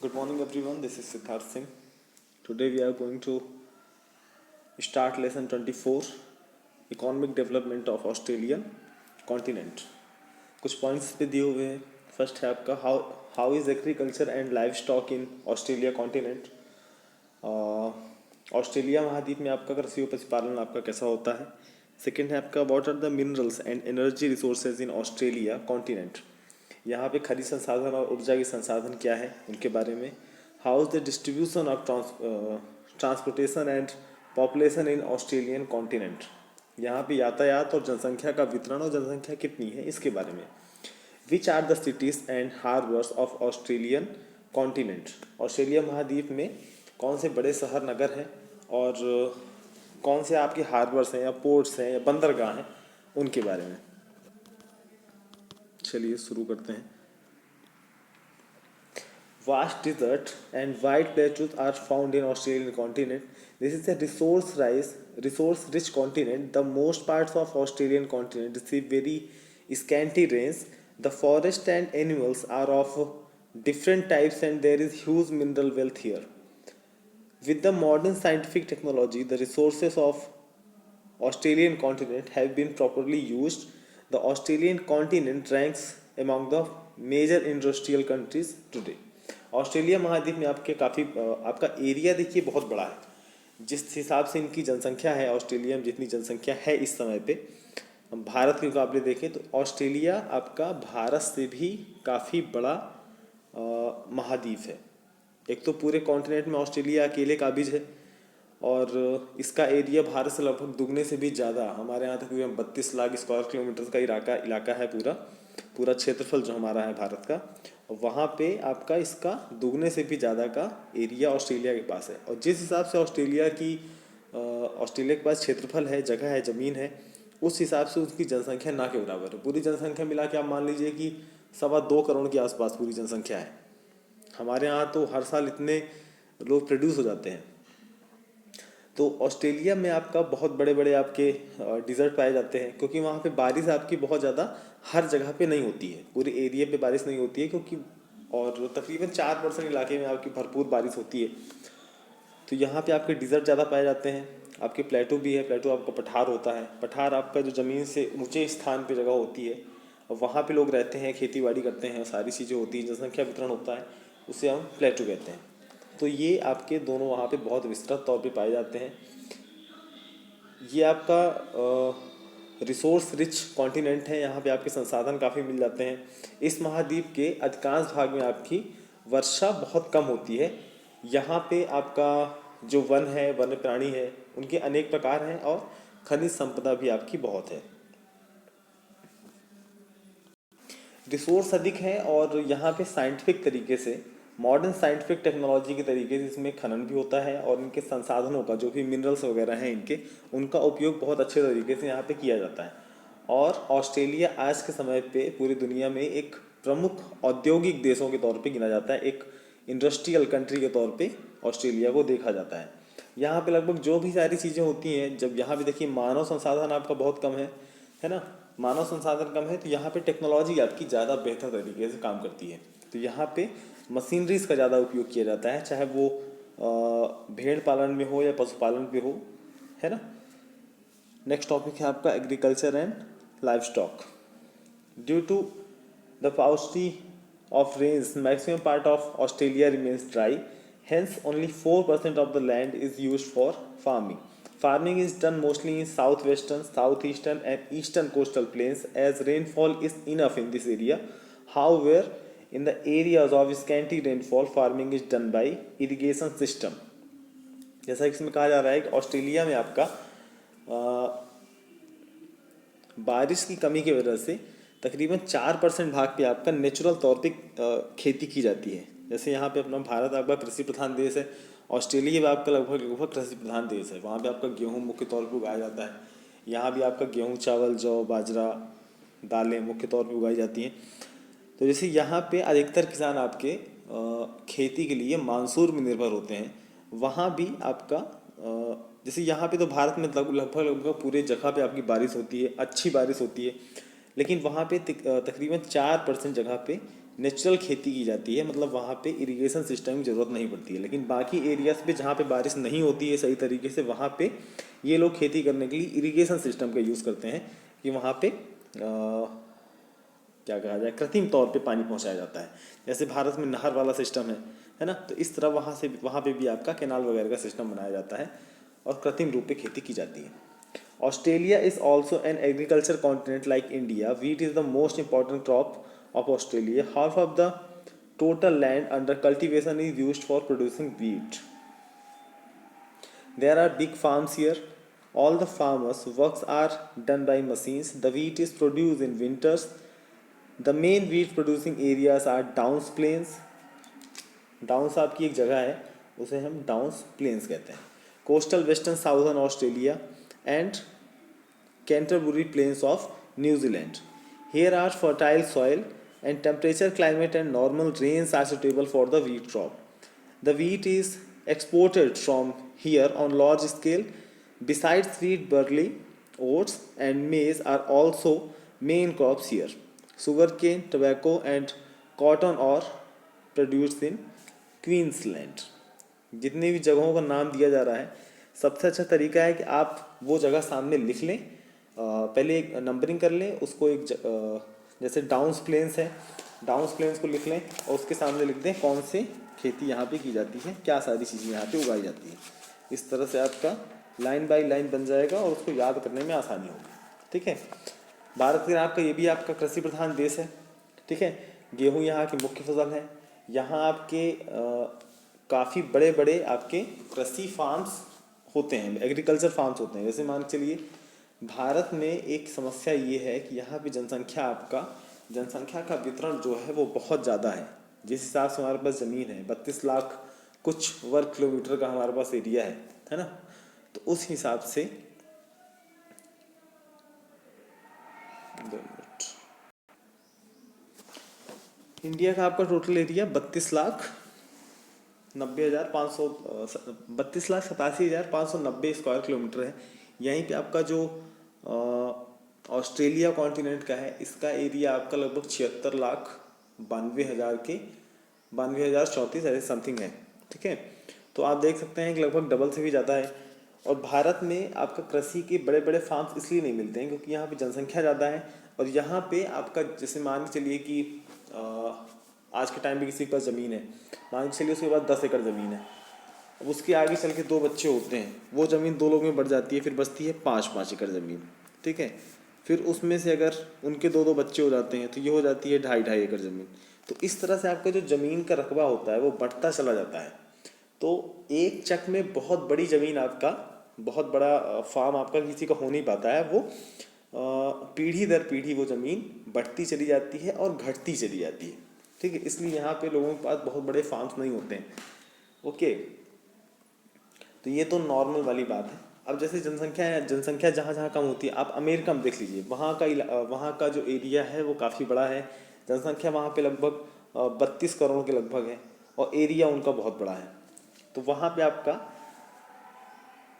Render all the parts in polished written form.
Good morning, everyone. This is Siddharth Singh. Today, we are going to start lesson 24 Economic Development of Australian Continent. कुछ points पे दिए हुए हैं. First है आपका how is agriculture and live stock in Australia continent. Australia महाद्वीप में आपका कृषि और पशुपालन आपका कैसा होता है. सेकेंड है आपका what are the minerals and energy resources in Australia continent. यहाँ पे खनिज संसाधन और ऊर्जा के संसाधन क्या है उनके बारे में. How is the distribution of transportation and population in Australian continent. यहाँ पे यातायात और जनसंख्या का वितरण और जनसंख्या कितनी है इसके बारे में. Which are the cities and harbours of Australian continent. Australia महाद्वीप में कौन से बड़े शहर नगर हैं और कौन से आपके हार्बर्स हैं या पोर्ट्स हैं या बंदरगाह हैं उनके बारे में. चलिए शुरू करते हैं. Vast desert and wide plateaus are found in Australian continent. This is a resource-rich continent. The most parts of Australian continent receive very scanty rains. The forest and animals are of different types, and there is huge mineral wealth here. With the modern scientific technology, the resources of Australian continent have been properly used. The Australian continent ranks among the major industrial countries today. Australia महाद्वीप में आपका area देखिए बहुत बड़ा है. जिस हिसाब से इनकी जनसंख्या है, ऑस्ट्रेलिया में जितनी जनसंख्या है इस समय पे भारत के मुकाबले देखें तो ऑस्ट्रेलिया आपका भारत से भी काफ़ी बड़ा महाद्वीप है. एक तो पूरे कॉन्टिनेंट में ऑस्ट्रेलिया अकेले काबिज है और इसका एरिया भारत से लगभग दुगने से भी ज़्यादा. हमारे यहाँ तकरीबन 32 लाख स्क्वायर किलोमीटर का इलाका है. पूरा क्षेत्रफल जो हमारा है भारत का, वहाँ पे आपका इसका दुगने से भी ज़्यादा का एरिया ऑस्ट्रेलिया के पास है. और जिस हिसाब से ऑस्ट्रेलिया के पास क्षेत्रफल है, जगह है, ज़मीन है, उस हिसाब से उसकी जनसंख्या ना के बराबर है. पूरी जनसंख्या मिला के आप मान लीजिए कि 2.25 करोड़ के आसपास पूरी जनसंख्या है. हमारे यहाँ तो हर साल इतने लोग प्रोड्यूस हो जाते हैं. तो ऑस्ट्रेलिया में आपका बहुत बड़े बड़े आपके डिज़र्ट पाए जाते हैं क्योंकि वहाँ पे बारिश आपकी बहुत ज़्यादा हर जगह पे नहीं होती है. पूरे एरिया पे बारिश नहीं होती है क्योंकि और तकरीबन 4% इलाके में आपकी भरपूर बारिश होती है. तो यहाँ पे आपके डिज़र्ट ज़्यादा पाए जाते हैं. आपके प्लेटो भी है. प्लेटो आपका पठार होता है. पठार आपका जो ज़मीन से ऊंचे स्थान पे जगह होती है और वहाँ पे लोग रहते हैं, खेती बाड़ी करते हैं, सारी चीज़ें होती हैं, जनसंख्या वितरण होता है, उसे हम प्लेटो कहते हैं. तो ये आपके दोनों वहाँ पे बहुत विस्तृत तौर पे पाए जाते हैं. ये आपका रिसोर्स रिच कॉन्टिनेंट है. यहाँ पे आपके संसाधन काफ़ी मिल जाते हैं. इस महाद्वीप के अधिकांश भाग में आपकी वर्षा बहुत कम होती है. यहाँ पे आपका जो वन है, वन्य प्राणी है, उनके अनेक प्रकार हैं और खनिज संपदा भी आपकी बहुत है. रिसोर्स अधिक है और यहाँ पे साइंटिफिक तरीके से, मॉडर्न साइंटिफिक टेक्नोलॉजी के तरीके से इसमें खनन भी होता है और इनके संसाधनों का, जो भी मिनरल्स वगैरह हैं इनके, उनका उपयोग बहुत अच्छे तरीके से यहाँ पे किया जाता है. और ऑस्ट्रेलिया आज के समय पे पूरी दुनिया में एक प्रमुख औद्योगिक देशों के तौर पे गिना जाता है. एक इंडस्ट्रियल कंट्री के तौर पे ऑस्ट्रेलिया को देखा जाता है. यहाँ पे लगभग जो भी सारी चीज़ें होती हैं, जब यहाँ पे देखिए मानव संसाधन आपका बहुत कम है ना. मानव संसाधन कम है तो यहाँ पे टेक्नोलॉजी आपकी ज़्यादा बेहतर तरीके से काम करती है. तो यहाँ पे मशीनरीज का ज़्यादा उपयोग किया जाता है, चाहे वो भेड़ पालन में हो या पशुपालन पे हो, है ना. नेक्स्ट टॉपिक है आपका agriculture and livestock. Due to the paucity of rains, maximum part of Australia remains dry. Hence, only 4% of the land is used for farming. Farming is done mostly in southwestern, southeastern, and eastern coastal plains as rainfall is enough in this area. However, in the areas of scanty rainfall, farming is done by irrigation system. जैसा कि इसमें कहा जा रहा है कि Australia में आपका बारिश की कमी की वजह से तकरीबन 4% भाग पे आपका नेचुरल तौर पे खेती की जाती है. जैसे यहाँ पे अपना भारत आपका कृषि प्रधान देश है, ऑस्ट्रेलिया भी आपका लगभग कृषि प्रधान देश है. वहाँ पे आपका गेहूँ मुख्य तौर पे उगाया जाता है. यहाँ भी आपका गेहूँ, चावल, जौ, बाजरा, दालें मुख्य तौर पे उगाई जाती हैं. तो जैसे यहाँ पे अधिकतर किसान आपके खेती के लिए मानसून में निर्भर होते हैं. वहाँ भी आपका जैसे यहाँ पे तो भारत में लगभग पूरे जगह पे आपकी बारिश होती है, अच्छी बारिश होती है. लेकिन वहाँ पे तकरीबन 4% जगह पे नेचुरल खेती की जाती है, मतलब वहाँ पे इरिगेशन सिस्टम की ज़रूरत नहीं पड़ती है। लेकिन बाकी एरियाज पे जहाँ पे बारिश नहीं होती है सही तरीके से, वहाँ पे ये लोग खेती करने के लिए इरिगेशन सिस्टम का यूज़ करते हैं कि वहाँ पे क्या कहा जाए, कृत्रिम तौर पे पानी पहुँचाया जाता है। जैसे भारत में नहर वाला सिस्टम है ना, तो इस तरह वहाँ पे भी आपका कैनाल वगैरह का सिस्टम बनाया जाता है और कृत्रिम रूप पे खेती की जाती है। Australia is also an agriculture continent like India. Wheat is the most important crop of Australia. Half of the total land under cultivation is used for producing wheat. There are big farms here. All the farmers' works are done by machines. The wheat is produced in winters. The main wheat producing areas are Downs Plains. Downs आपकी एक जगह है, उसे हम downs planes कहते हैं. Coastal western southern Australia and Canterbury Plains of New Zealand. Here are fertile soil and temperature, climate and normal rains are suitable for the wheat crop. The wheat is exported from here on large scale. Besides wheat, barley, oats and maize are also main crops here. Sugarcane, tobacco and cotton are produced in Queensland. जितनी भी जगहों का नाम दिया जा रहा है, सबसे अच्छा तरीका है कि आप वो जगह सामने लिख लें, पहले एक नंबरिंग कर लें उसको, जैसे डाउन्स प्लेन्स है, डाउन्स प्लेन्स को लिख लें और उसके सामने लिख दें कौन सी खेती यहाँ पे की जाती है, क्या सारी चीज़ें यहाँ पे उगाई जाती है. इस तरह से आपका लाइन बाय लाइन बन जाएगा और उसको याद करने में आसानी होगी. ठीक है. भारत के आपका ये भी आपका कृषि प्रधान देश है. ठीक है. गेहूँ यहाँ की मुख्य फसल है. यहाँ आपके काफ़ी बड़े बड़े आपके कृषि फार्म्स होते हैं, एग्रीकल्चर फार्म्स होते हैं. जैसे मान के चलिए भारत में एक समस्या ये है कि यहाँ पे जनसंख्या का वितरण जो है वो बहुत ज़्यादा है. जिस हिसाब से हमारे पास ज़मीन है, 32 लाख कुछ वर्ग किलोमीटर का हमारे पास एरिया है ना, तो उस हिसाब से इंडिया का आपका टोटल एरिया 32,87,590 स्क्वायर किलोमीटर है. यहीं पे आपका जो ऑस्ट्रेलिया कॉन्टिनेंट का है, इसका एरिया आपका लगभग 76,92,000 ऐसे समथिंग है. ठीक है. तो आप देख सकते हैं कि लगभग डबल से भी ज़्यादा है. और भारत में आपका कृषि के बड़े बड़े फार्म्स इसलिए नहीं मिलते हैं क्योंकि यहाँ पे जनसंख्या ज़्यादा है. और यहाँ पे आपका जैसे मान के चलिए कि आज के टाइम पे किसी के पास ज़मीन है, मान के चलिए उसके पास 10 एकड़ ज़मीन है. अब उसके आगे चल के 2 बच्चे होते हैं, वो ज़मीन 2 लोग में बढ़ जाती है, फिर बचती है 5-5 एकड़ ज़मीन. ठीक है. फिर उसमें से अगर उनके 2-2 बच्चे हो जाते हैं तो ये हो जाती है 2.5-2.5 एकड़ ज़मीन. तो इस तरह से आपका जो ज़मीन का रकबा होता है वो बढ़ता चला जाता है. तो एक चक में बहुत बड़ी ज़मीन आपका, बहुत बड़ा फार्म आपका किसी का हो नहीं पाता है. वो पीढ़ी दर पीढ़ी वो ज़मीन बढ़ती चली जाती है और घटती चली जाती है. ठीक है. इसलिए यहाँ पे लोगों के पास बहुत बड़े फार्म्स नहीं होते हैं. ओके. तो ये तो नॉर्मल वाली बात है. अब जैसे जनसंख्या जहाँ जहाँ कम होती है, आप अमेरिका में देख लीजिए, वहाँ का जो एरिया है वो काफ़ी बड़ा है. जनसंख्या वहाँ पे लगभग 32 करोड़ के लगभग है और एरिया उनका बहुत बड़ा है. तो वहाँ पे आपका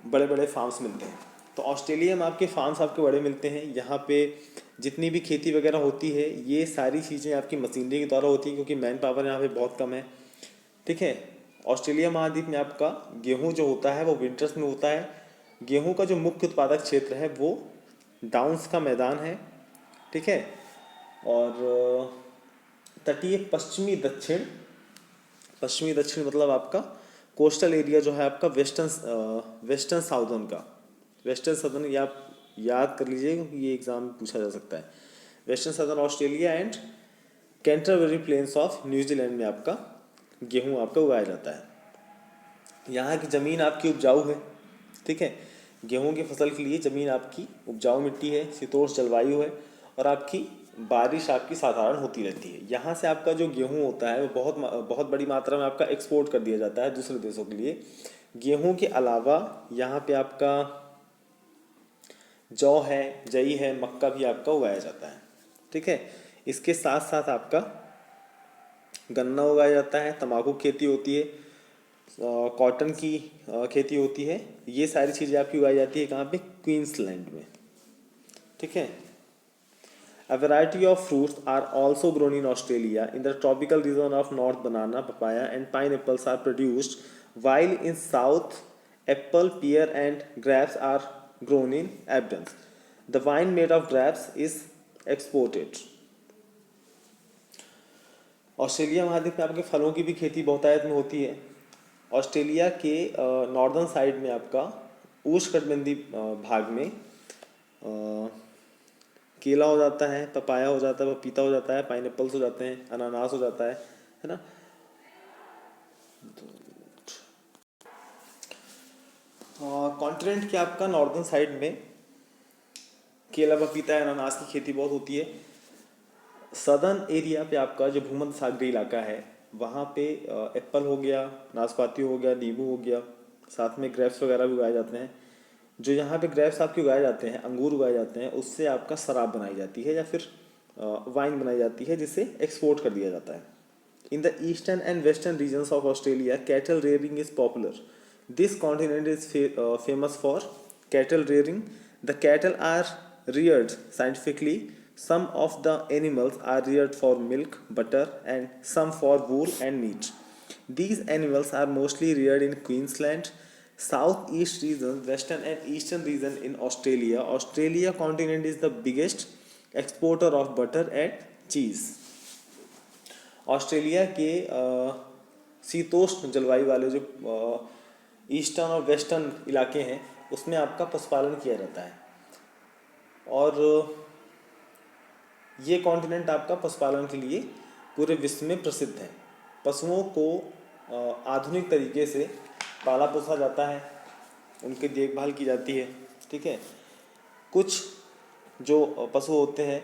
बड़े बड़े फार्म्स मिलते हैं. तो ऑस्ट्रेलिया में आपके फार्म्स आपके बड़े मिलते हैं. यहाँ पे जितनी भी खेती वगैरह होती है ये सारी चीज़ें आपकी मशीनरी के द्वारा होती है क्योंकि मैन पावर यहाँ पे बहुत कम है. ठीक है. ऑस्ट्रेलिया महाद्वीप में आपका गेहूं जो होता है वो विंटर्स में होता है. गेहूं का जो मुख्य उत्पादक क्षेत्र है वो डाउन्स का मैदान है. ठीक है. और तटीय पश्चिमी दक्षिण मतलब आपका कोस्टल एरिया जो है आपका वेस्टर्न साउदर्न या आप याद कर लीजिए क्योंकि ये एग्जाम में पूछा जा सकता है. Western southern Australia and Canterbury plains of New Zealand में आपका गेहूं आपका उगाया जाता है. यहाँ की ज़मीन आपकी उपजाऊ है. ठीक है. गेहूं की फसल के लिए ज़मीन आपकी उपजाऊ मिट्टी है, शीतोष्ण जलवायु है और आपकी बारिश आपकी साधारण होती रहती है. यहाँ से आपका जो गेहूं होता है वो बहुत बड़ी मात्रा में आपका एक्सपोर्ट कर दिया जाता है दूसरे देशों के लिए. गेहूं के अलावा यहाँ पे आपका जौ है, जई है, मक्का भी आपका उगाया जाता है. ठीक है. इसके साथ साथ आपका गन्ना उगाया जाता है, तंबाकू खेती होती है, कॉटन की खेती होती है. ये सारी चीज़ें आपकी उगाई जाती है कहाँ पे, क्वींसलैंड में. ठीक है. A variety of fruits are also grown in Australia. In the tropical region of North, banana, papaya, and pineapples are produced, while in South, apple, pear, and grapes are grown in abundance. The wine made of grapes is exported. Australia महाद्वीप में आपके फलों की भी खेती बहुतायत में होती है। ऑस्ट्रेलिया के नॉर्दर्न साइड में आपका उष्णकटिबंधीय भाग में केला हो जाता है, पपाया हो जाता है, पपीता हो जाता है, पाइनएप्पल्स हो जाते हैं, अनानास हो जाता है ना। कॉन्टिनेंट के आपका नॉर्दर्न साइड में केला, पपीता, अनानास की खेती बहुत होती है। सदर्न एरिया पे आपका जो भूमध्य सागरीय इलाका है वहाँ पे एप्पल हो गया, नाशपाती हो गया, नींबू हो गया, साथ में ग्रेप्स वगैरह भी उगाए जाते हैं। जो यहाँ पे ग्रेप्स आपके उगाए जाते हैं, अंगूर उगाए जाते हैं, उससे आपका शराब बनाई जाती है या फिर वाइन बनाई जाती है, जिसे एक्सपोर्ट कर दिया जाता है। In the eastern and western regions of Australia cattle rearing is popular. This continent is famous for cattle rearing. The cattle are reared scientifically. Some of the animals are reared for milk, butter, and some for wool and meat. These animals are mostly reared in Queensland, southeast region, western and eastern region in Australia. Australia continent is the biggest exporter of butter and cheese. Australia के शीतोष्ण जलवायु वाले जो eastern और western इलाके हैं उसमें आपका पशुपालन किया जाता है, और ये कॉन्टिनेंट आपका पशुपालन के लिए पूरे विश्व में प्रसिद्ध है। पशुओं को आधुनिक तरीके से पाला पोसा जाता है, उनकी देखभाल की जाती है। ठीक है, कुछ जो पशु होते हैं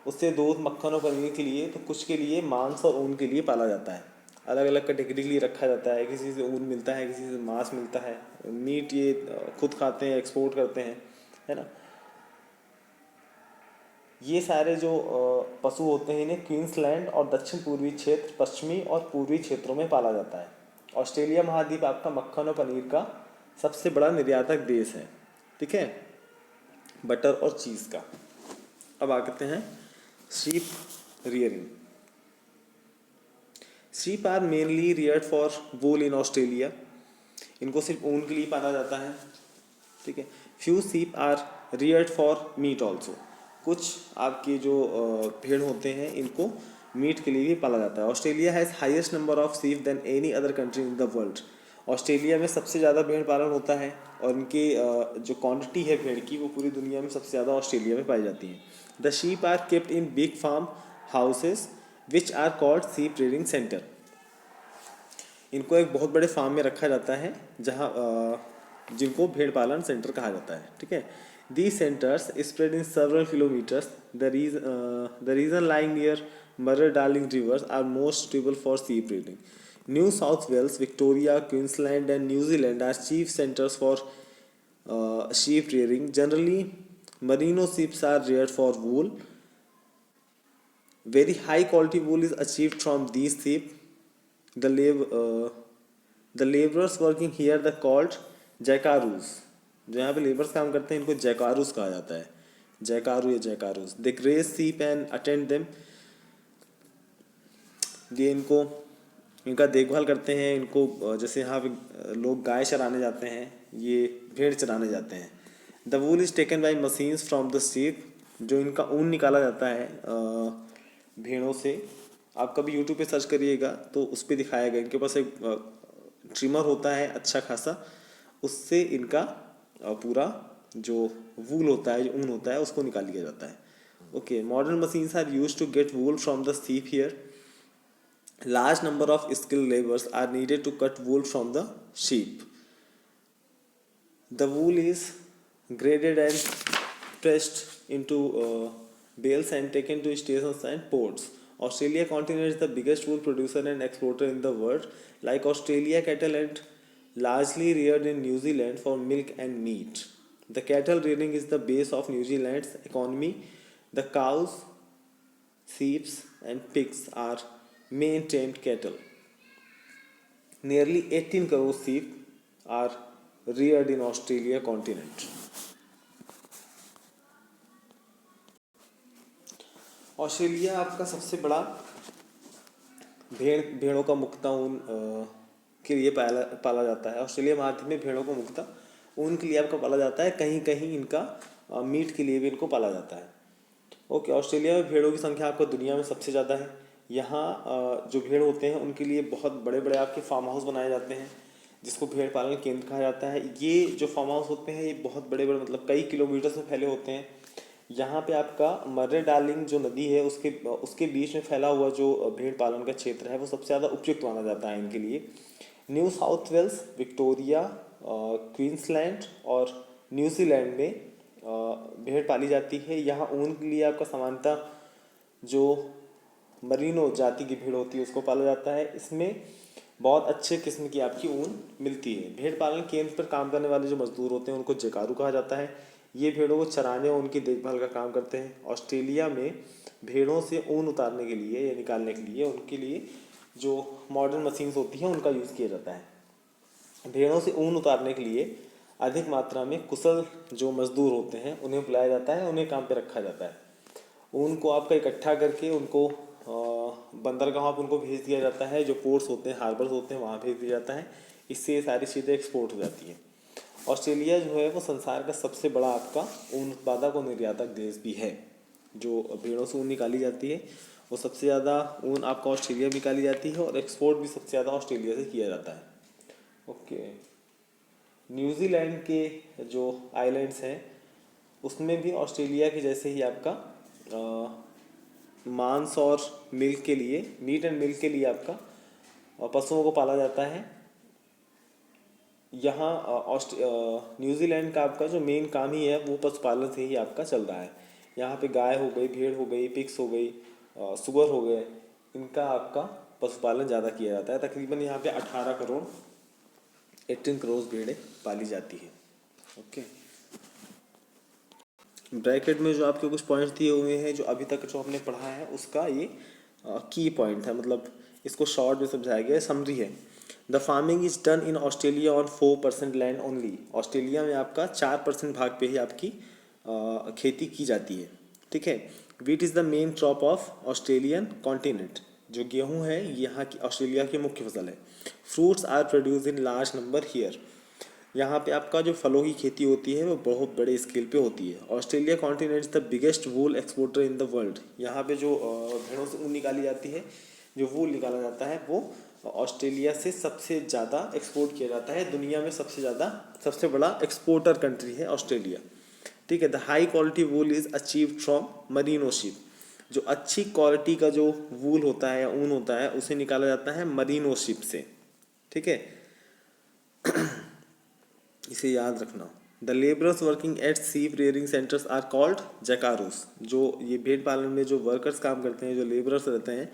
उससे दूध, मक्खन और पनीर के लिए, तो कुछ के लिए मांस और ऊन के लिए पाला जाता है। अलग अलग कैटेगरी के लिए रखा जाता है। किसी से ऊन मिलता है, किसी से मांस मिलता है, मीट ये खुद खाते हैं, एक्सपोर्ट करते हैं, है ना। ये सारे जो पशु होते हैं इन्हें क्वींसलैंड और दक्षिण पूर्वी क्षेत्र, पश्चिमी और पूर्वी क्षेत्रों में पाला जाता है। ऑस्ट्रेलिया महाद्वीप आपका मक्खन और पनीर का सबसे बड़ा निर्यातक देश है। ठीक है, बटर और चीज़ का। अब आते हैं sheep rearing. Sheep are mainly reared for wool in Australia. इनको सिर्फ ऊन के लिए पाला जाता है। ठीक है, few sheep are reared for meat also. कुछ आपके जो भेड़ होते हैं इनको मीट के लिए भी पाला जाता है। Australia has highest number of sheep than any other country in the world. Australia में सबसे ज़्यादा भेड़ पालन होता है, और इनकी जो क्वांटिटी है भेड़ की वो पूरी दुनिया में सबसे ज़्यादा ऑस्ट्रेलिया में पाई जाती है। The sheep are kept in big farm houses which are called sheep rearing centre. इनको एक बहुत बड़े फार्म में रखा जाता है जहाँ जिनको भेड़ पालन सेंटर कहा जाता है। ठीक है, these centers spread in several kilometers. The region lying near Murray-Darling rivers are most suitable for sheep breeding. New South Wales, Victoria, Queensland, and New Zealand are chief centers for sheep rearing. Generally, merino sheep are reared for wool. Very high quality wool is achieved from these sheep. The laborers working here are called jackaroos. जो यहाँ पे labours काम करते हैं इनको जैकारूस कहा जाता है। जैकारू या jackaroos. They graze sheep and attend them. ये इनका देखभाल करते हैं। इनको जैसे यहाँ पे लोग गाय चराने जाते हैं, ये भेड़ चराने जाते हैं। The wool is taken by machines from the sheep. जो इनका ऊन निकाला जाता है भेड़ों से, आप कभी यूट्यूब पे सर्च करिएगा तो उस पर दिखाया गया। इनके पास एक ट्रिमर होता है अच्छा खासा, उससे इनका पूरा जो वूल होता है, जो ऊन होता है, उसको निकाल लिया जाता है। Okay, modern machines are used to get wool from the sheep here. Large number of skilled laborers are needed to cut wool from the sheep. The wool is graded and pressed into bales and taken to stations and ports. Australia continent is the biggest wool producer and exporter in the world. Like Australia, cattle and largely reared in New Zealand for milk and meat. The cattle rearing is the base of New Zealand's economy. The cows, sheep, and pigs are main tamed cattle. Nearly 18 crore sheep are reared in Australia continent. Australia आपका सबसे बड़ा भेड़ों का मुक्ता ऊन के लिए पाला पाला जाता है। ऑस्ट्रेलिया महाद्वीप में भेड़ों को मुक्ता ऊन के लिए आपका पाला जाता है, कहीं कहीं इनका मीट के लिए भी इनको पाला जाता है। ओके, ऑस्ट्रेलिया में भेड़ों की संख्या आपको दुनिया में सबसे ज़्यादा है। यहाँ जो भेड़ होते हैं उनके लिए बहुत बड़े बड़े आपके फार्म हाउस बनाए जाते हैं, जिसको भेड़ पालन केंद्र कहा जाता है। ये जो फार्म हाउस होते हैं ये बहुत बड़े बड़े मतलब कई किलोमीटर में फैले होते हैं। यहाँ पे आपका मर्रे डार्लिंग जो नदी है उसके उसके बीच में फैला हुआ जो भेड़ पालन का क्षेत्र है वो सबसे ज़्यादा उपयुक्त माना जाता है इनके लिए। New South Wales, Victoria, Queensland और न्यूजीलैंड में भेड़ पाली जाती है। यहाँ ऊन के लिए आपका सामान्यतः जो मरीनो जाति की भेड़ होती है उसको पाला जाता है। इसमें बहुत अच्छे किस्म की आपकी ऊन मिलती है। भेड़ पालन केंद्र पर काम करने वाले जो मजदूर होते हैं उनको जकारू कहा जाता है। ये भेड़ों को चराने और उनकी देखभाल का काम करते हैं। ऑस्ट्रेलिया में भेड़ों से ऊन उतारने के लिए या निकालने के लिए उनके लिए जो मॉडर्न मशीन्स होती हैं उनका यूज़ किया जाता है। भेड़ों से ऊन उतारने के लिए अधिक मात्रा में कुशल जो मजदूर होते हैं उन्हें बुलाया जाता है, उन्हें काम पे रखा जाता है। ऊन को आपका इकट्ठा करके उनको बंदरगाहों पर उनको भेज दिया जाता है, जो पोर्ट्स होते हैं, हार्बर्स होते हैं, वहाँ भेज दिया जाता है। इससे ये सारी चीज़ें एक्सपोर्ट हो जाती हैं। ऑस्ट्रेलिया जो है वो संसार का सबसे बड़ा आपका ऊन उत्पादक और निर्यातक देश भी है। जो भेड़ों से ऊन निकाली जाती है वो सबसे ज़्यादा ऊन आपका ऑस्ट्रेलिया में निकाली जाती है और एक्सपोर्ट भी सबसे ज़्यादा ऑस्ट्रेलिया से किया जाता है। ओके, न्यूजीलैंड के जो आइलैंड्स हैं उसमें भी ऑस्ट्रेलिया के जैसे ही आपका मांस और मिल्क के लिए, मीट एंड मिल्क के लिए आपका पशुओं को पाला जाता है। यहाँ न्यूजीलैंड का आपका जो मेन काम ही है वो पशुपालन से ही आपका चल रहा है। यहाँ पे गाय हो गई, भेड़ हो गई, पिग्स हो गई, सुअर हो गए, इनका आपका पशुपालन ज़्यादा किया जाता है। तकरीबन यहाँ पे 18 करोड़ भेड़ें पाली जाती है। ओके, ब्रैकेट में जो आपके कुछ पॉइंट्स दिए हुए हैं जो अभी तक जो हमने पढ़ा है उसका ये की पॉइंट है, मतलब इसको शॉर्ट में समझाया गया है, समरी है। The farming is done in Australia on 4% land only. Australia में आपका 4% भाग पे ही आपकी खेती की जाती है। ठीक है। Wheat is the main crop of Australian continent. जो गेहूँ है यहाँ की ऑस्ट्रेलिया की मुख्य फसल है। Fruits are produce in large number here. यहाँ पे आपका जो फलों की खेती होती है वो बहुत बड़े स्केल पे होती है। Australia continent is the biggest wool exporter in the world. यहाँ पे जो भेड़ों से ऊन निकाली जाती है, जो वूल निकाला जाता है वो ऑस्ट्रेलिया से सबसे ज़्यादा एक्सपोर्ट किया जाता है। दुनिया में सबसे बड़ा एक्सपोर्टर कंट्री है ऑस्ट्रेलिया। ठीक है। The high quality wool is achieved from Merino ship. जो अच्छी क्वालिटी का जो वूल होता है या ऊन होता है उसे निकाला जाता है मरीनो शिप से। ठीक है, इसे याद रखना। द लेबरर्स वर्किंग एट सीप रेयरिंग सेंटर्स आर कॉल्ड जैकारूस। जो ये भेड़ पालन में जो वर्कर्स काम करते हैं, जो लेबरर्स रहते हैं,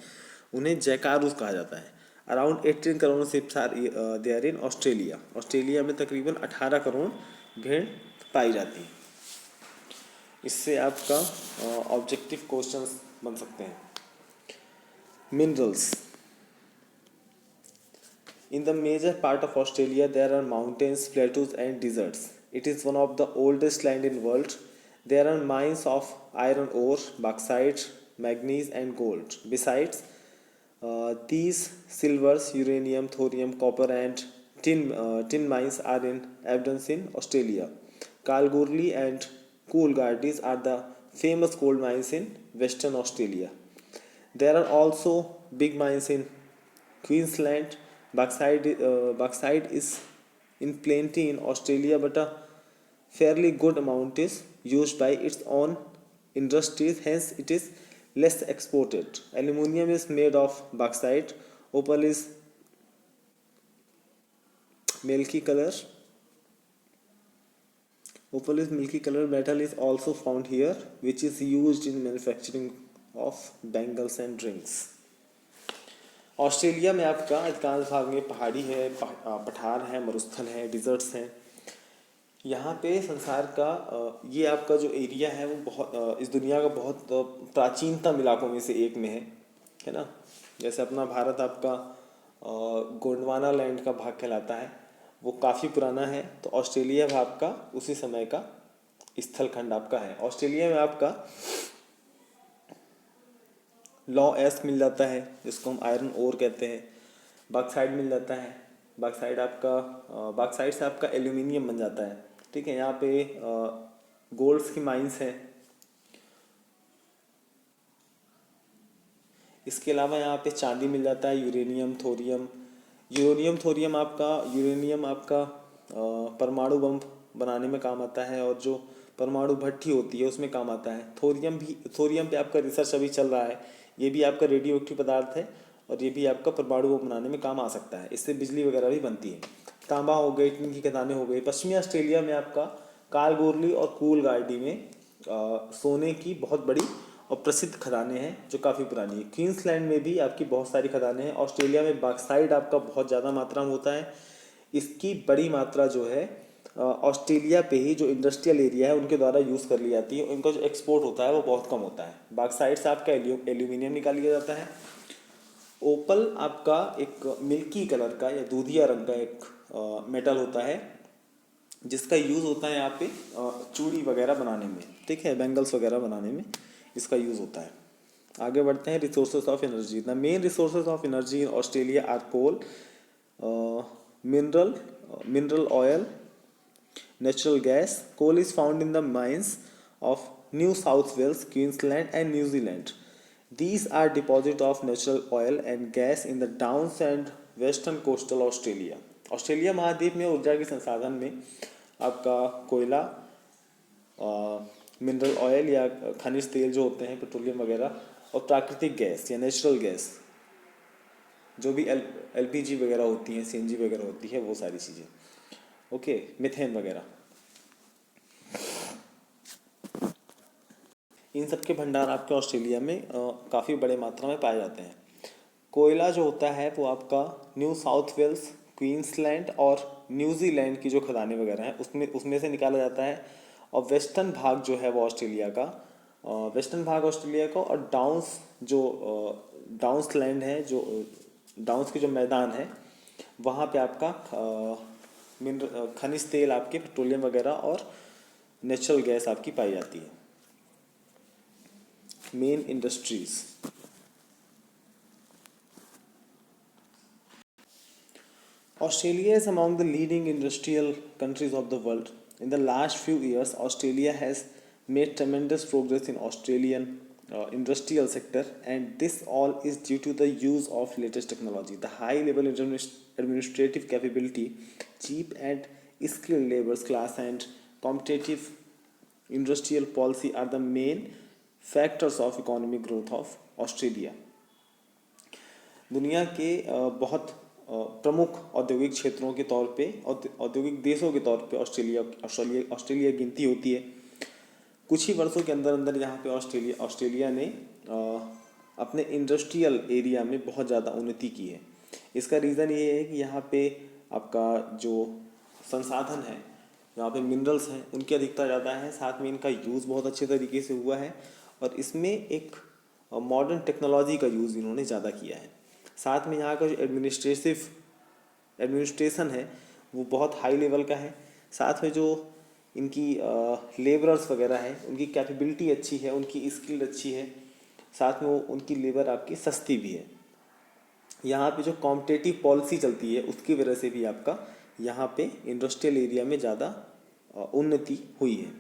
उन्हें जैकारूस कहा जाता है। Around 18 crore sheeps are there in Australia. Australia में तकरीबन 18 करोड़ भेड़ पाई जाती हैं। इससे आपका ऑब्जेक्टिव क्वेश्चंस बन सकते हैं। Minerals. In the major part of Australia, there are mountains, plateaus, and deserts. It is one of the oldest land in the world. There are mines of iron ore, bauxite, manganese, and gold. Besides these, silvers, uranium, thorium, copper, and tin mines are in abundance in Australia. Kalgoorlie and Coolgardie are the famous gold mines in Western Australia. There are also big mines in Queensland. Bauxite is in plenty in Australia, but a fairly good amount is used by its own industries, hence it is less exported. Aluminium is made of bauxite. Opal is milky color. Opal is milky color. Metal is also found here, which is used in manufacturing of bangles and rings. Australia में आपका अधिकांश भाग में पहाड़ी है, पठार है, मरुस्थल है, डिजर्ट्स हैं। यहाँ पे संसार का ये आपका जो एरिया है वो बहुत इस दुनिया का बहुत प्राचीनतम इलाकों में से एक में है ना। जैसे अपना भारत आपका गोंडवाना लैंड का भाग कहलाता है, वो काफ़ी पुराना है। तो ऑस्ट्रेलिया भाग का उसी समय का स्थल खंड आपका है। ऑस्ट्रेलिया में आपका लॉ एस मिल जाता है जिसको हम आयरन ओर कहते हैं। बॉक्साइट मिल जाता है। बॉक्साइट से आपका एल्यूमिनियम बन जाता है। ठीक है, यहाँ पे गोल्ड्स की माइंस है। इसके अलावा यहाँ पे चांदी मिल जाता है, यूरेनियम, थोरियम। यूरेनियम आपका परमाणु बम बनाने में काम आता है, और जो परमाणु भट्ठी होती है उसमें काम आता है। थोरियम पे आपका रिसर्च अभी चल रहा है। ये भी आपका रेडियो एक्टिव पदार्थ है, और ये भी आपका परमाणु बम बनाने में काम आ सकता है। इससे बिजली वगैरह भी बनती है। तांबा हो गई, टिन की खदानें हो गई। पश्चिमी ऑस्ट्रेलिया में आपका कालगोरली और कूलगार्डी में सोने की बहुत बड़ी और प्रसिद्ध खदानें हैं जो काफ़ी पुरानी है। क्वींसलैंड में भी आपकी बहुत सारी खदानें हैं। ऑस्ट्रेलिया में बॉक्साइट आपका बहुत ज़्यादा मात्रा में होता है। इसकी बड़ी मात्रा जो है ऑस्ट्रेलिया पे ही जो इंडस्ट्रियल एरिया है उनके द्वारा यूज़ कर ली जाती है। उनका जो एक्सपोर्ट होता है वो बहुत कम होता है। बॉक्साइट से आपका एल्यूमिनियम निकाल लिया जाता है। ओपल आपका एक मिल्की कलर का या दूधिया रंग का एक मेटल होता है जिसका यूज़ होता है यहाँ पे चूड़ी वगैरह बनाने में। ठीक है, बैंगल्स वगैरह बनाने में इसका यूज़ होता है। आगे बढ़ते हैं। Resources of energy. The main resources of energy in Australia are coal, mineral oil, natural gas. Coal is found in the mines of New South Wales, Queensland, and New Zealand. These are deposits of natural oil and gas in the Downs and western coastal Australia. Australia महाद्वीप में ऊर्जा के संसाधन में आपका कोयला, mineral oil या खनिज तेल जो होते हैं, पेट्रोलियम वगैरह, और प्राकृतिक गैस या नेचुरल गैस, जो भी एलपीजी वगैरह होती हैं, सीएनजी वगैरह होती है, वो सारी चीज़ें। ओके, मिथेन वगैरह, इन सब के भंडार आपके ऑस्ट्रेलिया में काफ़ी बड़े मात्रा में पाए जाते हैं। कोयला जो होता है वो आपका न्यू साउथ वेल्स, क्वींसलैंड और न्यूजीलैंड की जो खदानें वगैरह हैं उसमें से निकाला जाता है। और वेस्टर्न भाग जो है वो ऑस्ट्रेलिया का, और डाउन्स लैंड है, जो डाउन्स के जो मैदान है वहाँ पे आपका खनिज तेल, आपके पेट्रोलियम वगैरह और नेचुरल गैस आपकी पाई जाती है। Main industries. Australia is among the leading industrial countries of the world. In the last few years, Australia has made tremendous progress in Australian industrial sector, and this all is due to the use of latest technology, the high level administrative capability, cheap and skilled labor class, and competitive industrial policy are the main factors of economic growth of Australia. दुनिया के बहुत प्रमुख औद्योगिक क्षेत्रों के तौर पे, औद्योगिक देशों के तौर पे ऑस्ट्रेलिया गिनती होती है। कुछ ही वर्षों के अंदर अंदर यहाँ पे ऑस्ट्रेलिया ने अपने इंडस्ट्रियल एरिया में बहुत ज़्यादा उन्नति की है। इसका रीज़न ये है कि यहाँ पे आपका जो संसाधन है, यहाँ पे मिनरल्स हैं, उनकी अधिकता ज़्यादा है। साथ में इनका यूज़ बहुत अच्छे तरीके से हुआ है, और इसमें एक मॉडर्न टेक्नोलॉजी का यूज़ इन्होंने ज़्यादा किया है। साथ में यहाँ का जो एडमिनिस्ट्रेशन है वो बहुत हाई लेवल का है। साथ में जो इनकी लेबरर्स वगैरह हैं उनकी कैपेबिलिटी अच्छी है, उनकी स्किल अच्छी है। साथ में वो उनकी लेबर आपकी सस्ती भी है। यहाँ पे जो कॉम्पिटिटिव पॉलिसी चलती है उसकी वजह से भी आपका यहाँ पे इंडस्ट्रियल एरिया में ज़्यादा उन्नति हुई है।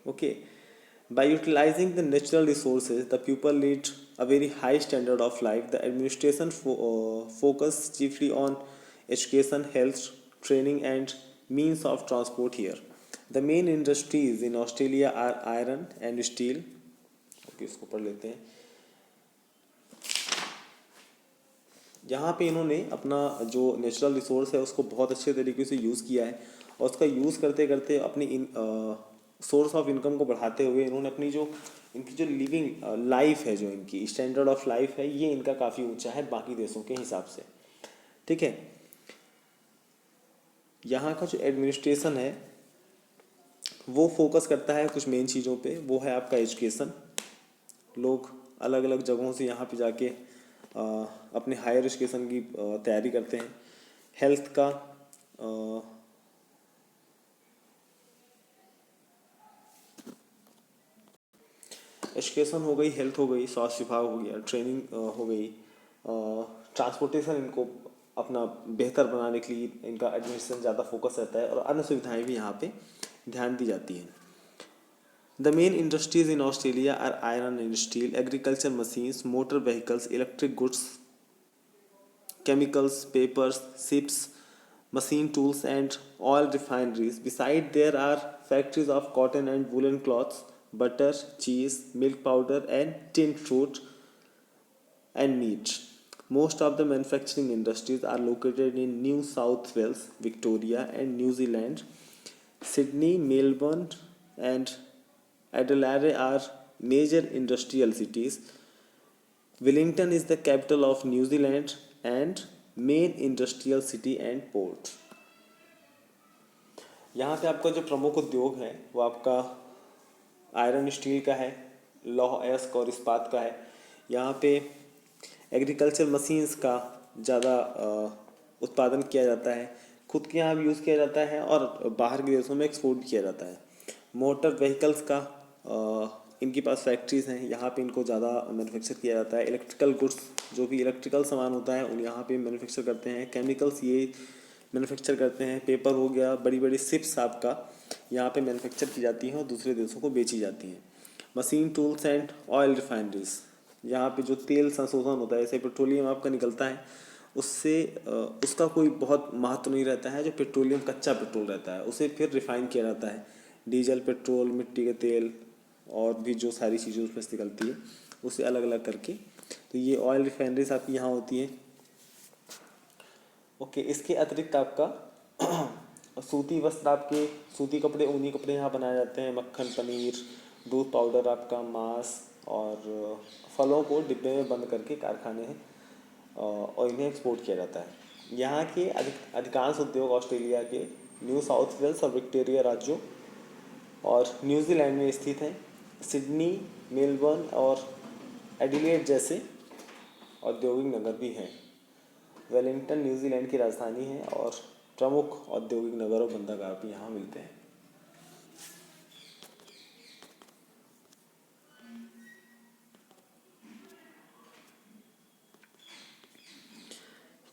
Okay, by utilizing the natural resources, the people lead a very high standard of life. The administration focus chiefly on education, health, training, and means of transport here. The main industries in Australia are iron and steel. Okay, इसको पढ़ लेते हैं। यहाँ पे इन्होंने अपना जो natural resource है उसको बहुत अच्छे तरीके से यूज़ किया है, और उसका यूज़ करते करते अपनी सोर्स ऑफ इनकम को बढ़ाते हुए इन्होंने अपनी इनकी जो लिविंग लाइफ है, जो इनकी स्टैंडर्ड ऑफ लाइफ है, ये इनका काफ़ी ऊंचा है बाकी देशों के हिसाब से। ठीक है, यहाँ का जो एडमिनिस्ट्रेशन है वो फोकस करता है कुछ मेन चीज़ों पे। वो है आपका एजुकेशन। लोग अलग अलग जगहों से यहाँ पे जाके अपने हायर एजुकेशन की तैयारी करते हैं। हेल्थ का एजुकेशन हो गई, हेल्थ हो गई, स्वास्थ्य विभाग हो गया, ट्रेनिंग हो गई, ट्रांसपोर्टेशन इनको अपना बेहतर बनाने के लिए इनका एडमिनिस्ट्रेशन ज़्यादा फोकस रहता है, और अन्य सुविधाएं भी यहाँ पे ध्यान दी जाती हैं. The main industries in Australia are iron and steel, agriculture machines, motor vehicles, electric goods, chemicals, papers, ships, machine tools, and oil refineries. Besides, there are factories of cotton and woolen cloths, butter, cheese, milk powder, and tinned fruit and meat. Most of the manufacturing industries are located in New South Wales, Victoria, and New Zealand. Sydney, Melbourne, and Adelaide are major industrial cities. Wellington is the capital of New Zealand and main industrial city and port. यहाँ पे आपका जो प्रमुख उद्योग है वो आपका iron steel का है, लौह अयस्क और इस्पात का है. यहाँ पे एग्रीकल्चर मशीन्स का ज़्यादा उत्पादन किया जाता है, खुद के यहाँ भी यूज़ किया जाता है और बाहर के देशों में एक्सपोर्ट भी किया जाता है. मोटर व्हीकल्स का इनके पास फैक्ट्रीज हैं, यहाँ पे इनको ज़्यादा मैन्युफैक्चर किया जाता है. इलेक्ट्रिकल गुड्स, जो भी इलेक्ट्रिकल सामान होता है उन यहाँ पे मैन्युफैक्चर करते हैं. केमिकल्स ये मैन्युफैक्चर करते हैं. पेपर हो गया, बड़ी बड़ी शिप्स आपका यहाँ पे मैन्युफैक्चर की जाती हैं और दूसरे देशों को बेची जाती हैं. Machine tools and oil refineries, यहाँ पे जो तेल संशोधन होता है, जैसे पेट्रोलियम आपका निकलता है, उससे उसका कोई बहुत महत्व नहीं रहता है. जो पेट्रोलियम कच्चा पेट्रोल रहता है उसे फिर रिफाइन किया जाता है. डीजल, पेट्रोल, मिट्टी के तेल और भी जो सारी चीज़ें उसमें से निकलती है उसे अलग अलग करके, तो ये ऑयल रिफाइनरीज आपकी यहाँ होती है. ओके, इसके अतिरिक्त आपका सूती वस्त्र, आपके सूती कपड़े, ऊनी कपड़े यहाँ बनाए जाते हैं. मक्खन, पनीर, दूध पाउडर, आपका मांस और फलों को डिब्बे में बंद करके कारखाने हैं और इन्हें एक्सपोर्ट किया जाता है. यहाँ के अधिकांश उद्योग ऑस्ट्रेलिया के न्यू साउथ वेल्स और विक्टोरिया राज्यों और न्यूजीलैंड में स्थित हैं. सिडनी, मेलबर्न और एडिलेड जैसे औद्योगिक नगर भी हैं. वेलिंगटन न्यूजीलैंड की राजधानी है और प्रमुख औद्योगिक नगर और बंदरगाह भी यहाँ मिलते हैं.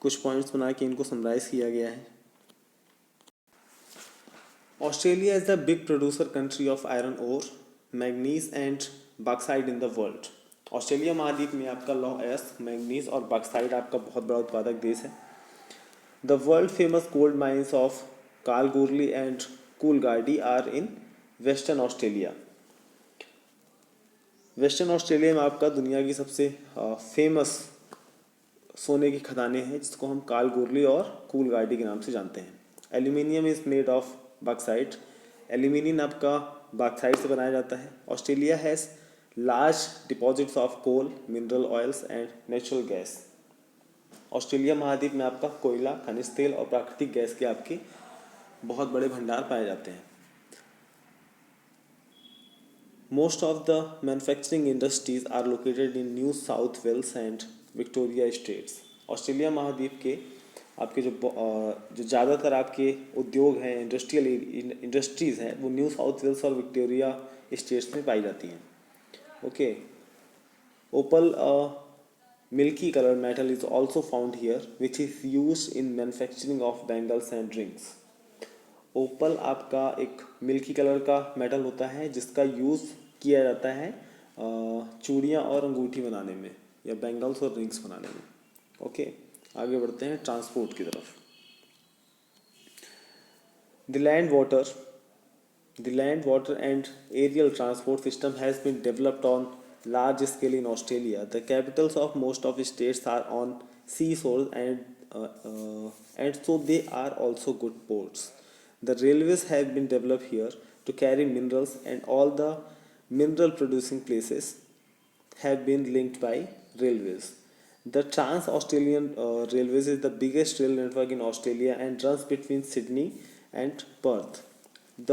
कुछ पॉइंट्स बना के इनको समराइज किया गया है. Australia is the big producer country of iron ore, manganese and bauxite in the world. Australia महाद्वीप में आपका लौह अयस्क, मैग्नीज और बॉक्साइट आपका बहुत बड़ा उत्पादक देश है. The world famous gold mines of Kalgoorlie and Coolgardie are in Western Australia. Western Australia में आपका दुनिया की सबसे फेमस सोने की खदानें हैं, जिसको हम कालगोरली और कूलगार्डी के नाम से जानते हैं. Aluminium is made of bauxite. Aluminium आपका बॉक्साइट से बनाया जाता है. Australia has large deposits of coal, mineral oils and natural gas. Australia महाद्वीप में आपका कोयला, खनिज तेल और प्राकृतिक गैस के आपके बहुत बड़े भंडार पाए जाते हैं. Most of the manufacturing industries are located in New South Wales and Victoria states. Australia महाद्वीप के आपके जो ज़्यादातर आपके उद्योग हैं, इंडस्ट्रियल इंडस्ट्रीज़ हैं, वो न्यू साउथ वेल्स और विक्टोरिया स्टेट्स में पाई जाती हैं. Okay, opal milky colored metal is also found here, which is used in manufacturing of bangles and rings. ओपल आपका एक मिल्की कलर का मेटल होता है जिसका यूज़ किया जाता है चूड़ियाँ और अंगूठी बनाने में या बैंगल्स और रिंग्स बनाने में. ओके, आगे बढ़ते हैं ट्रांसपोर्ट की तरफ. The land water and aerial transport system has been developed on large scale in Australia. The capitals of most of states are on seashores and so they are also good ports. The railways have been developed here to carry minerals and all the mineral producing places have been linked by railways. The Trans-Australian Railways is the biggest rail network in Australia and runs between Sydney and Perth.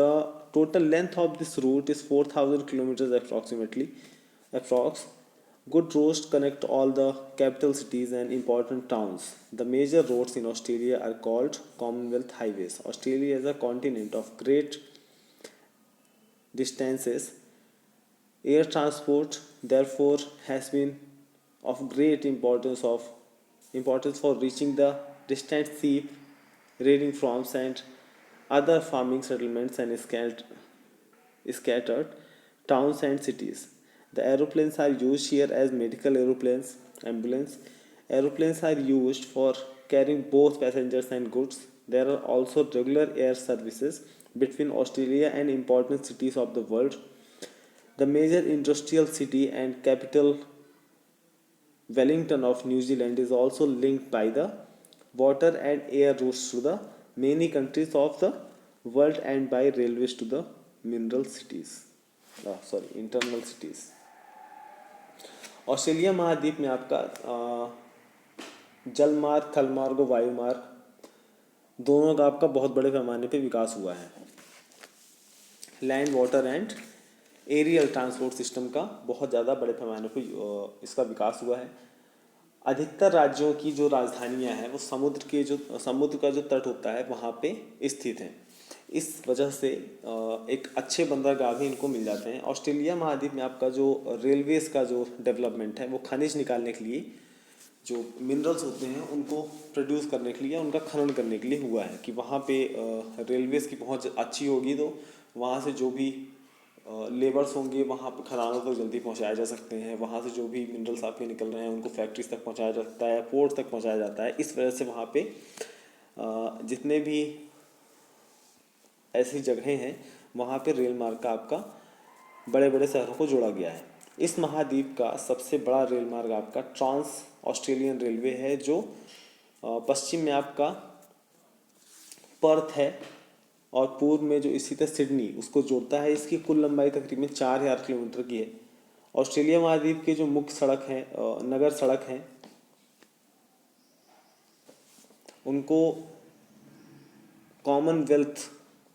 The total length of this route is 4,000 kilometers approximately. Good roads connect all the capital cities and important towns. The major roads in Australia are called Commonwealth Highways. Australia is a continent of great distances Air transport, therefore, has been of great importance for reaching the distant sheep rearing farms and other farming settlements and scattered towns and cities. The aeroplanes are used here as medical aeroplanes, ambulance. Aeroplanes are used for carrying both passengers and goods. There are also regular air services between Australia and important cities of the world. The major industrial city and capital, Wellington of New Zealand, is also linked by the water and air routes to the many countries of the world and by railways to the mineral cities. Internal cities. Australia महाद्वीप में आपका जल मार्ग, थल मार्ग और वायु मार्ग दोनों का आपका बहुत बड़े पैमाने पे विकास हुआ है। Land, water and aerial transport system का बहुत ज़्यादा बड़े पैमाने पे इसका विकास हुआ है। अधिकतर राज्यों की जो राजधानियां हैं वो समुद्र का जो तट होता है वहाँ पे स्थित हैं। इस वजह से एक अच्छे बंदरगाह भी इनको मिल जाते हैं। ऑस्ट्रेलिया महाद्वीप में आपका जो रेलवेज़ का जो डेवलपमेंट है वो खनिज निकालने के लिए, जो मिनरल्स होते हैं उनको प्रोड्यूस करने के लिए, उनका खनन करने के लिए हुआ है कि वहाँ पे रेलवेज़ की पहुँच अच्छी होगी तो वहाँ से जो भी लेबर्स होंगे वहाँ पे खदानों तक जल्दी पहुँचाए जा सकते हैं। वहाँ से जो भी मिनरल्स आपके निकल रहे हैं उनको फैक्ट्रीज तक पहुँचाया जा सकता है, पोर्ट तक पहुँचाया जाता है। इस वजह से वहाँ पे जितने भी ऐसी जगहें हैं वहाँ पे रेल मार्ग का आपका बड़े बड़े शहरों को जोड़ा गया है। इस महाद्वीप का सबसे बड़ा रेल मार्ग आपका ट्रांस ऑस्ट्रेलियन रेलवे है, जो पश्चिम में आपका पर्थ है और पूर्व में जो स्थित है सिडनी, उसको जोड़ता है। इसकी कुल लंबाई तकरीबन 4000 किलोमीटर की है। ऑस्ट्रेलिया महाद्वीप के जो मुख्य सड़क हैं, नगर सड़क हैं, उनको कॉमनवेल्थ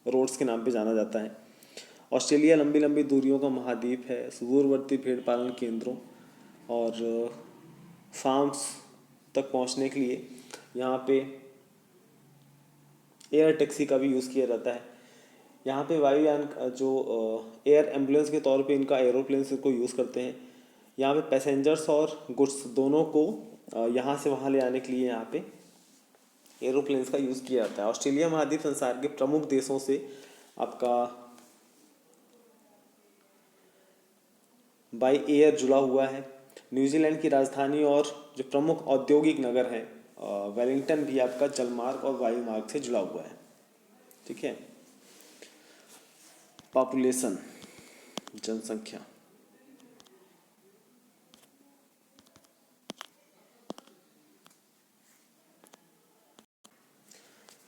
रोड्स के नाम पे जाना जाता है। ऑस्ट्रेलिया लंबी लंबी दूरियों का महाद्वीप है। सुदूरवर्ती भेड़ पालन केंद्रों और फार्म्स तक पहुंचने के लिए यहाँ पे एयर टैक्सी का भी यूज़ किया जाता है। यहाँ पे वायुयान जो एयर एम्बुलेंस के तौर पे इनका एरोप्लेन्स को यूज़ करते हैं। यहाँ पे पैसेंजर्स और गुड्स दोनों को यहाँ से वहाँ ले आने के लिए यहाँ पे एरोप्लेन्स का यूज़ किया जाता है। ऑस्ट्रेलिया महाद्वीप संसार के प्रमुख देशों से आपका बाई एयर जुड़ा हुआ है। न्यूजीलैंड की राजधानी और जो प्रमुख औद्योगिक नगर है वेलिंगटन भी आपका जलमार्ग और वायु मार्ग से जुड़ा हुआ है। ठीक है। पॉपुलेशन, जनसंख्या।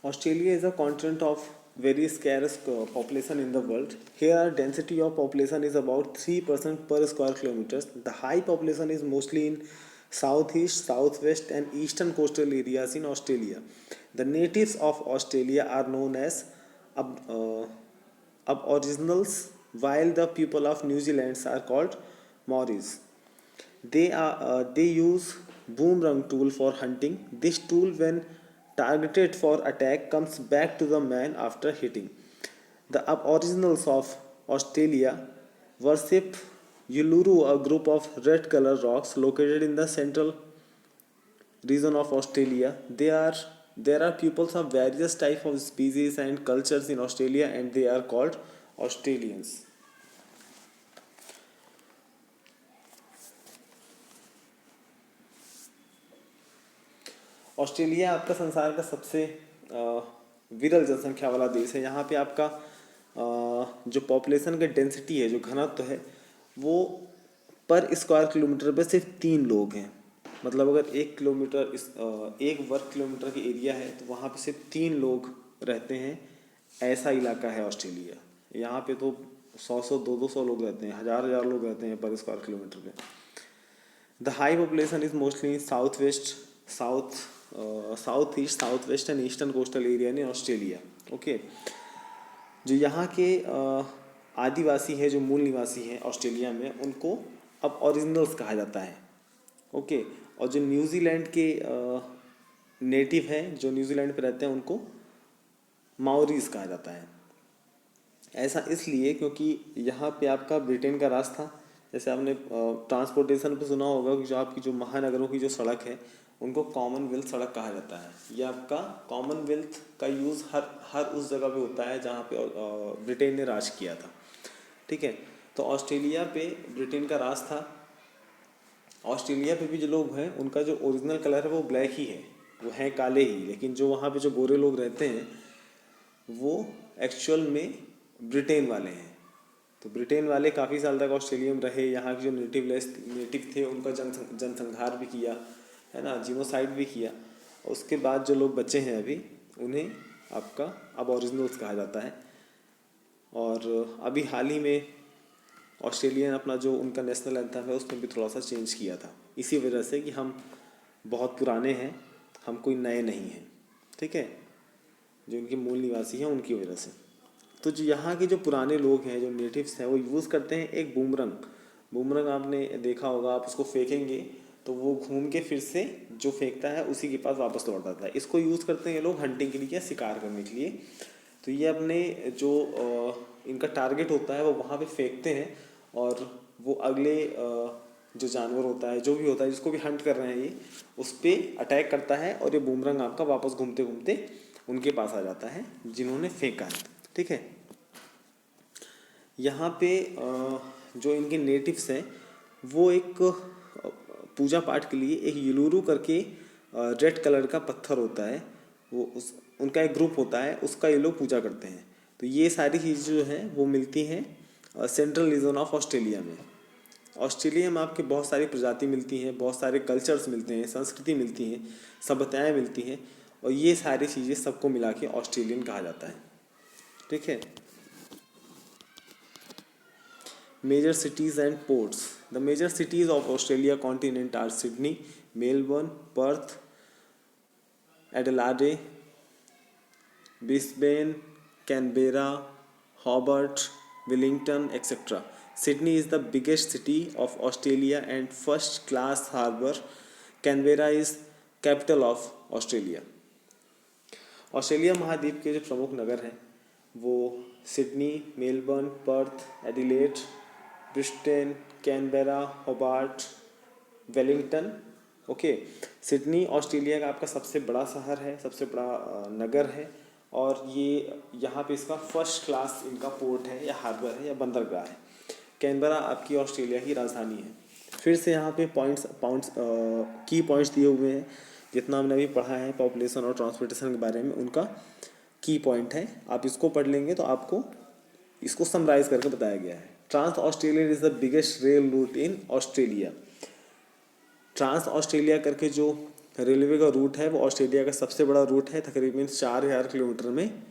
Australia is a continent of very scarce population in the world. Here, density of population is about 3% per square kilometers. The high population is mostly in southeast, southwest, and eastern coastal areas in Australia. The natives of Australia are known as Aboriginals, while the people of New Zealand are called Maoris. They use boomerang tool for hunting. This tool, when targeted for attack, comes back to the man after hitting. The Aboriginals of Australia worship Uluru, a group of red color rocks located in the central region of Australia. There are peoples of various types of species and cultures in Australia, and they are called Australians. Australia आपका संसार का सबसे विरल जनसंख्या वाला देश है। यहाँ पे आपका जो पॉपुलेशन का डेंसिटी है, जो घनत्व है, वो पर स्क्वायर किलोमीटर पे सिर्फ 3 लोग हैं। मतलब अगर 1 वर्ग किलोमीटर की एरिया है तो वहाँ पे सिर्फ 3 लोग रहते हैं। ऐसा इलाका है ऑस्ट्रेलिया। यहाँ पे तो 100 200 लोग रहते हैं, हजार लोग रहते हैं पर स्क्वायर किलोमीटर पे। The high population is mostly south east, south west and eastern coastal area in Australia. Okay. जो यहाँ के आदिवासी हैं, जो मूल निवासी हैं ऑस्ट्रेलिया में, उनको अब ओरिजिनल्स कहा जाता है। ओके। और जो न्यूजीलैंड के नेटिव हैं, जो न्यूजीलैंड पे रहते हैं, उनको माओरीज कहा जाता है। ऐसा इसलिए क्योंकि यहाँ पे आपका ब्रिटेन का राज था, जैसे आपने ट्रांसपोर्टेशन पे सुना होगा कि जो आपकी जो महानगरों की जो सड़क है उनको कॉमनवेल्थ सड़क कहा जाता है। ये आपका कॉमनवेल्थ का यूज़ हर हर उस जगह पे होता है जहाँ पे ब्रिटेन ने राज किया था। ठीक है, तो ऑस्ट्रेलिया पे ब्रिटेन का राज था। ऑस्ट्रेलिया पे भी जो लोग हैं उनका जो ओरिजिनल कलर है वो ब्लैक ही है, वो हैं काले ही, लेकिन जो वहाँ पे जो गोरे लोग रहते हैं वो एक्चुअल में ब्रिटेन वाले हैं। तो ब्रिटेन वाले काफ़ी साल तक ऑस्ट्रेलिया में रहे, यहाँ के जो नेटिव थे उनका जनसंहार भी किया है ना, जीनोसाइड भी किया। उसके बाद जो लोग बचे हैं अभी उन्हें आपका अब ओरिजिनल्स कहा जाता है। और अभी हाल ही में ऑस्ट्रेलियन अपना जो उनका नेशनल एंथम है उसमें भी थोड़ा सा चेंज किया था, इसी वजह से कि हम बहुत पुराने हैं, हम कोई नए नहीं हैं। ठीक है, जो उनके मूल निवासी हैं उनकी वजह से। तो जो यहाँ के जो पुराने लोग हैं, जो नेटिव्स हैं, वो यूज़ करते हैं एक बूमरंग। बूमरंग आपने देखा होगा, आप उसको फेंकेंगे तो वो घूम के फिर से जो फेंकता है उसी के पास वापस लौट आता है। इसको यूज़ करते हैं ये लोग हंटिंग के लिए या शिकार करने के लिए। तो ये अपने जो इनका टारगेट होता है वो वहाँ पे फेंकते हैं और वो अगले जो जानवर होता है, जो भी होता है, जिसको भी हंट कर रहे हैं ये, उस पर अटैक करता है और ये बूमरंग आपका वापस घूमते घूमते उनके पास आ जाता है जिन्होंने फेंका है। ठीक है, यहाँ पे जो इनके नेटिव्स हैं वो एक पूजा पाठ के लिए एक युलुरु करके रेड कलर का पत्थर होता है, वो उस उनका एक ग्रुप होता है, उसका ये लोग पूजा करते हैं। तो ये सारी चीज़ें जो हैं वो मिलती हैं सेंट्रल रीजन ऑफ ऑस्ट्रेलिया में। ऑस्ट्रेलिया में आपके बहुत सारी प्रजाति मिलती हैं, बहुत सारे कल्चर्स मिलते हैं, संस्कृति मिलती हैं, सभ्यताएँ मिलती हैं, और ये सारी चीज़ें सबको मिला के ऑस्ट्रेलियन कहा जाता है। ठीक है, Major cities and ports. The major cities of Australia continent are Sydney, Melbourne, Perth, Adelaide, Brisbane, Canberra, Hobart, Wellington, etc. Sydney is the biggest city of Australia and first class harbour. Canberra is capital of Australia. Australia महाद्वीप के जो प्रमुख नगर हैं वो Sydney, Melbourne, Perth, Adelaide, Brisbane, Canberra, Hobart, Wellington. Okay, Sydney Australia का आपका सबसे बड़ा शहर है, सबसे बड़ा नगर है, और ये यहाँ पे इसका फर्स्ट क्लास इनका पोर्ट है या हार्बर है या बंदरगाह है। कैनबेरा आपकी ऑस्ट्रेलिया की राजधानी है। फिर से यहाँ पे की पॉइंट्स दिए हुए हैं, जितना हमने अभी पढ़ा है पॉपुलेशन और ट्रांसपोर्टेशन के बारे में, उनका की पॉइंट है। आप इसको पढ़ लेंगे तो आपको इसको समराइज करके बताया गया है। Trans Australia is the biggest rail route in Australia. Trans Australia करके जो रेलवे का रूट है वो ऑस्ट्रेलिया का सबसे बड़ा रूट है, तकरीबन 4000 किलोमीटर में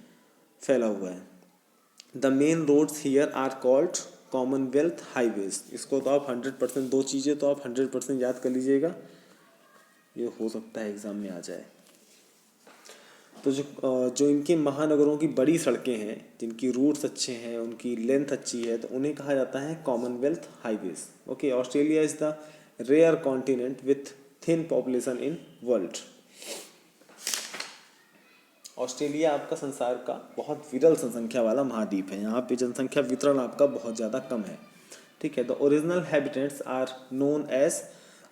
फैला हुआ है। The main roads here are called Commonwealth highways. इसको तो आप 100%, दो चीज़ें तो आप 100% याद कर लीजिएगा, ये हो सकता है एग्ज़ाम में आ जाए। तो जो इनके महानगरों की बड़ी सड़कें हैं, जिनकी रूट्स अच्छे हैं, उनकी लेंथ अच्छी है, तो उन्हें कहा जाता है Commonwealth highways. Okay, Australia is the rare continent with thin population in world. Australia आपका संसार का बहुत विरल जनसंख्या वाला महाद्वीप है। यहाँ पे जनसंख्या वितरण आपका बहुत ज़्यादा कम है। ठीक है, the original habitants are known as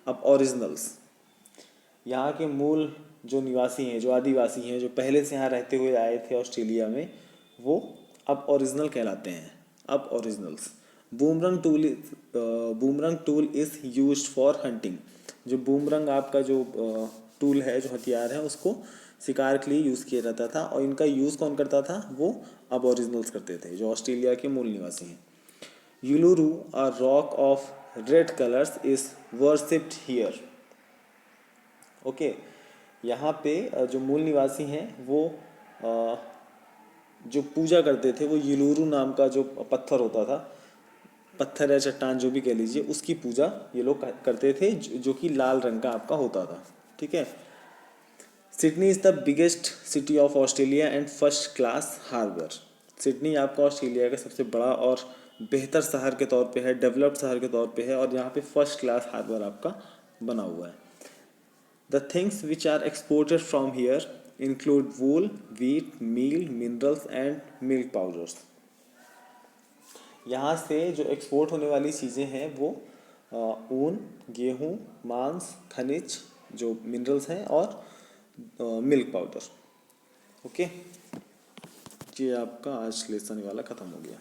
aboriginals. यहाँ के मूल जो निवासी हैं, जो आदिवासी हैं, जो पहले से यहाँ रहते हुए आए थे ऑस्ट्रेलिया में, वो अब ओरिजिनल कहलाते हैं, अब originals. Boomerang tool is used for hunting. जो बूमरंग आपका जो टूल है, जो हथियार है, उसको शिकार के लिए यूज़ किया जाता था, और इनका यूज़ कौन करता था? वो अब ओरिजिनल्स करते थे, जो ऑस्ट्रेलिया के मूल निवासी हैं। Uluru, a rock of red colours, is worshipped here. Okay, यहाँ पे जो मूल निवासी हैं वो जो पूजा करते थे वो युलुरु नाम का जो पत्थर होता था, पत्थर या चट्टान जो भी कह लीजिए, उसकी पूजा ये लोग करते थे, जो कि लाल रंग का आपका होता था। ठीक है, Sydney is the biggest city of Australia and first class harbour. Sydney आपका ऑस्ट्रेलिया का सबसे बड़ा और बेहतर शहर के तौर पे है, डेवलप्ड शहर के तौर पे है, और यहाँ पे फर्स्ट क्लास हार्बर आपका बना हुआ है। The things which are exported from here include wool, wheat, meal, minerals and milk powders. यहाँ से जो एक्सपोर्ट होने वाली चीज़ें हैं वो ऊन, गेहूँ, मांस, खनिज जो मिनरल्स हैं और मिल्क पाउडर। ओके, ये आपका आज लेसन वाला ख़त्म हो गया।